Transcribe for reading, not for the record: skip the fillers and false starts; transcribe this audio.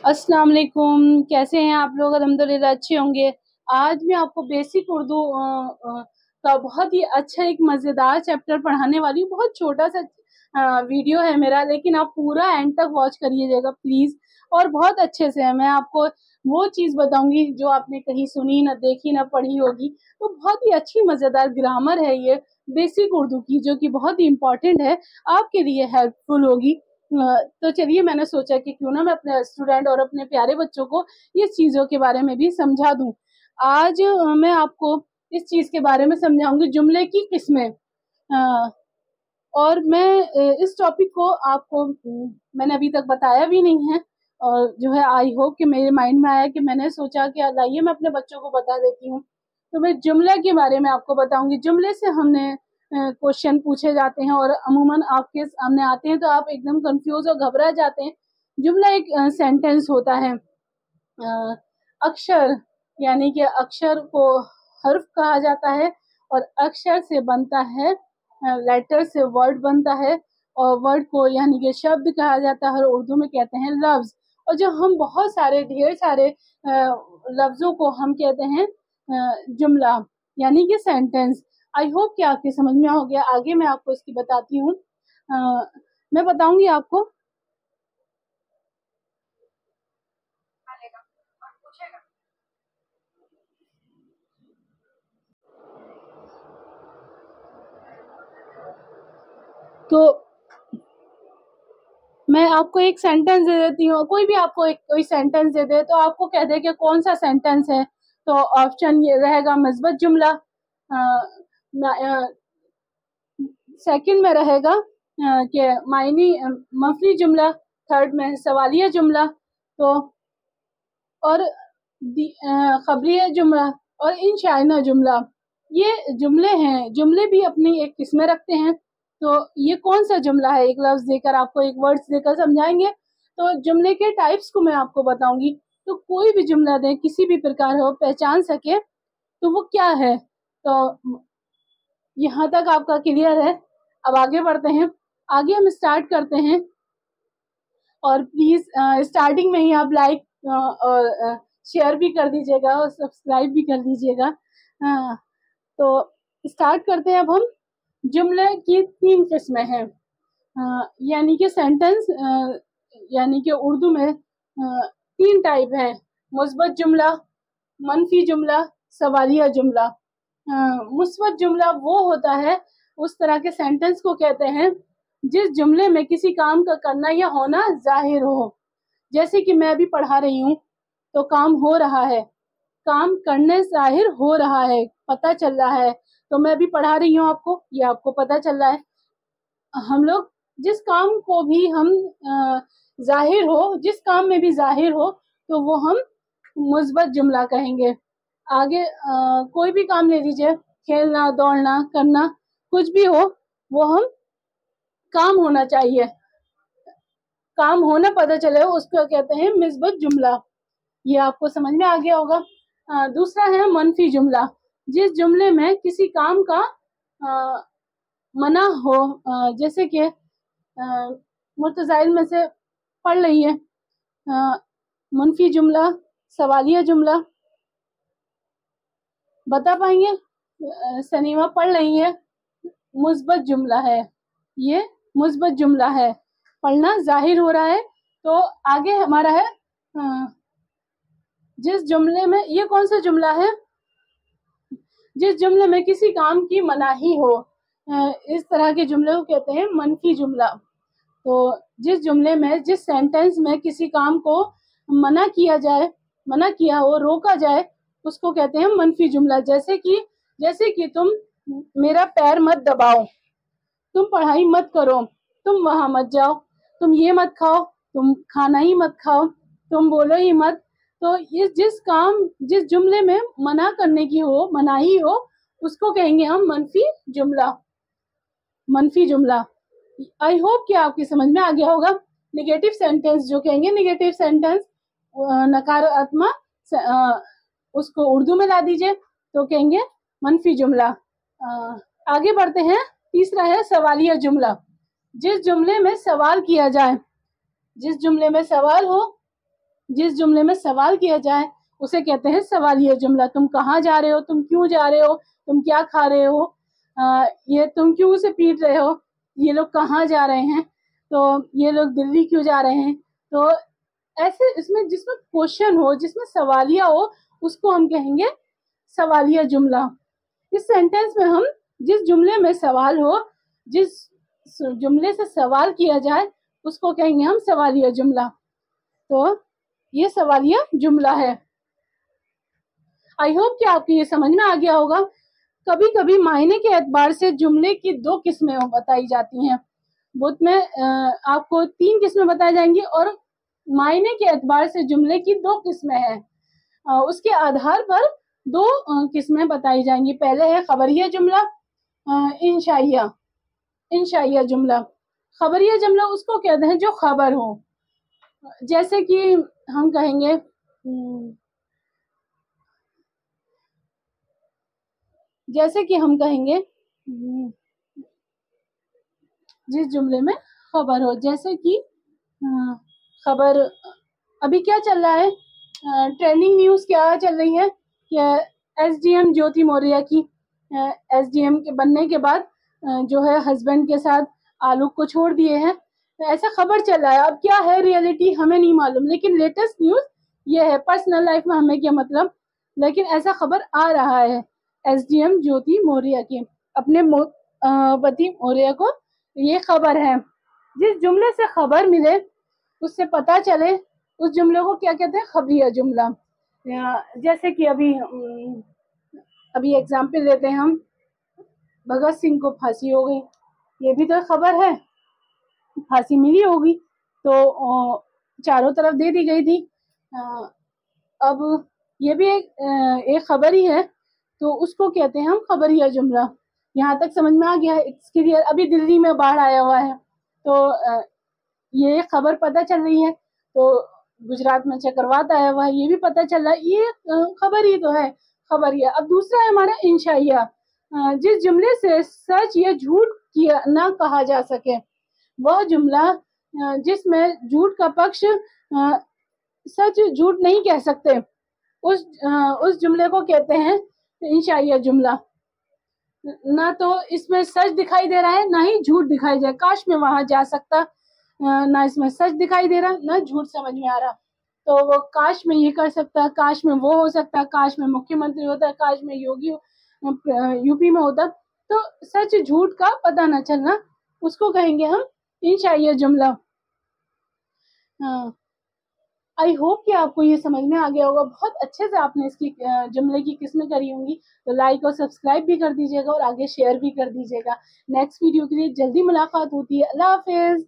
अस्सलाम वालेकुम, कैसे हैं आप लोग? अल्हम्दुलिल्लाह अच्छे होंगे। आज मैं आपको बेसिक उर्दू का बहुत ही अच्छा एक मज़ेदार चैप्टर पढ़ाने वाली हूँ। बहुत छोटा सा वीडियो है मेरा, लेकिन आप पूरा एंड तक वॉच करिएगा प्लीज़, और बहुत अच्छे से है। मैं आपको वो चीज़ बताऊंगी जो आपने कहीं सुनी ना देखी ना पढ़ी होगी। तो बहुत ही अच्छी मज़ेदार ग्रामर है ये बेसिक उर्दू की, जो कि बहुत ही इम्पोर्टेंट है, आपके लिए हेल्पफुल होगी। तो चलिए, मैंने सोचा कि क्यों ना मैं अपने स्टूडेंट और अपने प्यारे बच्चों को इस चीज़ों के बारे में भी समझा दूं। आज मैं आपको इस चीज़ के बारे में समझाऊंगी, जुमले की किस्में। और मैं इस टॉपिक को आपको मैंने अभी तक बताया भी नहीं है, और जो है आई होप कि मेरे माइंड में आया कि मैंने सोचा कि लाइए मैं अपने बच्चों को बता देती हूँ। तो मैं जुमले के बारे में आपको बताऊंगी। जुमले से हमने क्वेश्चन पूछे जाते हैं, और अमूमन आपके सामने आते हैं तो आप एकदम कंफ्यूज और घबरा जाते हैं। जुमला एक सेंटेंस होता है। अक्षर, यानी कि अक्षर को हर्फ कहा जाता है, और अक्षर से बनता है, लेटर से वर्ड बनता है, और वर्ड को यानी कि शब्द कहा जाता है, और उर्दू में कहते हैं लफ्ज। और जो हम बहुत सारे ढेर सारे लफ्जों को हम कहते हैं जुमला, यानी कि सेंटेंस। आई होप कि आपके समझ में हो गया। आगे मैं आपको इसकी बताती हूँ। मैं बताऊंगी आपको। तो मैं आपको एक सेंटेंस दे देती हूँ, कोई भी आपको कोई सेंटेंस दे दे, तो आपको कह दे कि कौन सा सेंटेंस है। तो ऑप्शन ये रहेगा मस्बत जुमला, सेकंड में रहेगा कि मायनी मफली जुमला, थर्ड में सवालिया जुमला, तो और खबरिया जुमला, और इंशाइना जुमला। ये जुमले हैं। जुमले भी अपनी एक किस्में रखते हैं। तो ये कौन सा जुमला है, एक लफ्ज देकर आपको, एक वर्ड्स देकर समझाएंगे। तो जुमले के टाइप्स को मैं आपको बताऊंगी। तो कोई भी जुमला दें, किसी भी प्रकार हो, पहचान सके तो वो क्या है। तो यहाँ तक आपका क्लियर है। अब आगे बढ़ते हैं। आगे हम स्टार्ट करते हैं, और प्लीज स्टार्टिंग में ही आप लाइक और शेयर भी कर दीजिएगा, और सब्सक्राइब भी कर दीजिएगा। तो स्टार्ट करते हैं। अब हम जुमले की 3 किस्में हैं, यानी कि सेंटेंस, यानी कि उर्दू में 3 टाइप है। मुस्बत जुमला, मनफी जुमला, सवालिया जुमला। मुस्बत जुमला वो होता है, उस तरह के सेंटेंस को कहते हैं जिस जुमले में किसी काम का करना या होना जाहिर हो। जैसे कि मैं अभी पढ़ा रही हूँ, तो काम हो रहा है, काम करने जाहिर हो रहा है, पता चल रहा है। तो मैं अभी पढ़ा रही हूँ आपको, ये आपको पता चल रहा है। हम लोग जिस काम को भी हम जाहिर हो, जिस काम में भी जाहिर हो, तो वो हम मुस्बत जुमला कहेंगे। आगे कोई भी काम ले लीजिए, खेलना, दौड़ना, करना, कुछ भी हो, वो हम काम होना चाहिए, काम होना पता चले, उसको कहते हैं मुस्बत जुमला। ये आपको समझ में आ गया होगा। दूसरा है मनफी जुमला, जिस जुमले में किसी काम का मना हो। जैसे कि मुतज़ाइल में से पढ़ रही है, मनफी जुमला, सवालिया जुमला, बता पाएंगे? सनीमा पढ़ रही है, मुस्बत जुमला है, ये मुस्बत जुमला है, पढ़ना जाहिर हो रहा है। तो आगे हमारा है जिस जुमले में, ये कौन सा जुमला है? जिस जुमले में किसी काम की मनाही हो, इस तरह के जुमले को कहते हैं मनफी जुमला। तो जिस जुमले में, जिस सेंटेंस में किसी काम को मना किया जाए, मना किया हो, रोका जाए, उसको कहते हैं मनफी जुमला। जैसे कि तुम मेरा पैर मत दबाओ, तुम पढ़ाई मत करो, तुम वहां मत जाओ, तुम ये मत खाओ, तुम खाना ही मत खाओ, तुम बोलो ही मत। तो ये जिस जुमले में मना करने की हो, मनाही हो, उसको कहेंगे हम मनफी जुमला, मनफी जुमला। आई होप कि आपकी समझ में आ गया होगा। निगेटिव सेंटेंस जो कहेंगे, निगेटिव सेंटेंस, नकारात्मक, उसको उर्दू में ला दीजिए तो कहेंगे मनफी जुमला। आगे बढ़ते हैं। तीसरा है सवालिया जुमला, जिस जुमले में सवाल किया जाए, जिस जुमले में सवाल हो, जिस जुमले में सवाल किया जाए उसे कहते हैं सवालिया जुमला। तुम कहाँ जा रहे हो, तुम क्यों जा रहे हो, तुम क्या खा रहे हो, ये तुम क्यों उसे पीट रहे हो, ये लोग कहाँ जा रहे हैं, तो ये लोग दिल्ली क्यों जा रहे हैं। तो ऐसे इसमें जिसमें क्वेश्चन हो, जिसमें सवालिया हो, उसको हम कहेंगे सवालिया जुमला। इस सेंटेंस में हम जिस जुमले में सवाल हो, जिस जुमले से सवाल किया जाए, उसको कहेंगे हम सवालिया जुमला। तो ये सवालिया जुमला है। आई होप कि आपको ये समझ में आ गया होगा। कभी कभी मायने के एतबार से जुमले की 2 किस्में बताई जाती हैं। बुत में आपको 3 किस्में बताई जाएंगी और मायने के एतबार से जुमले की 2 किस्में हैं। उसके आधार पर 2 किस्में बताई जाएंगी। पहले है खबरिया जुमला, इंशाइया जुमला। खबरिया जुमला उसको कहते हैं जो खबर हो। जैसे कि हम कहेंगे जिस जुमले में खबर हो, जैसे कि खबर अभी क्या चल रहा है, ट्रेंडिंग न्यूज़ क्या चल रही है कि एसडीएम ज्योति मौर्य की एसडीएम के बनने के बाद जो है हस्बैंड के साथ आलोक को छोड़ दिए हैं। ऐसा खबर चल रहा है। अब क्या है रियलिटी हमें नहीं मालूम, लेकिन लेटेस्ट न्यूज़ ये है। पर्सनल लाइफ में हमें क्या मतलब, लेकिन ऐसा खबर आ रहा है एसडीएम ज्योति मौर्य की अपने पति मौर्य को ये खबर है। जिस जुमले से खबर मिले, उससे पता चले, उस जुमले को क्या कहते हैं, खबरिया जुमला। जैसे कि अभी एग्जाम्पल लेते हैं हम, भगत सिंह को फांसी हो गई, ये भी तो खबर है, फांसी मिली होगी तो चारों तरफ दे दी गई थी। अब ये भी एक खबर ही है, तो उसको कहते हैं हम खबरिया जुमला। यहाँ तक समझ में आ गया है, इट्स क्लियर। अभी दिल्ली में बाढ़ आया हुआ है, तो ये खबर पता चल रही है। तो गुजरात में चक्रवात आया हुआ है, ये भी पता चल रहा है, ये खबर ही तो है, खबरिया। अब दूसरा है हमारा इंशाइया, जिस जुमले से सच या झूठ किया ना कहा जा सके, वह जुमला जिसमें झूठ का पक्ष सच झूठ नहीं कह सकते, उस जुमले को कहते हैं इंशाइया जुमला। ना तो इसमें सच दिखाई दे रहा है, ना ही झूठ दिखाई दे रहा है। काश में वहां जा सकता, ना इसमें सच दिखाई दे रहा, ना झूठ समझ में आ रहा, तो वो काश में ये कर सकता, काश में वो हो सकता, काश में मुख्यमंत्री होता, काश में योगी यूपी में होता। तो सच झूठ का पता न चलना, उसको कहेंगे हम इंशाइया जुमला। आई होप कि आपको ये समझ में आ गया होगा। बहुत अच्छे से आपने इसकी जुमले की किस्में करी होंगी। तो लाइक और सब्सक्राइब भी कर दीजिएगा और आगे शेयर भी कर दीजिएगा। नेक्स्ट वीडियो के लिए जल्दी मुलाकात होती है। अल्लाह हाफिज।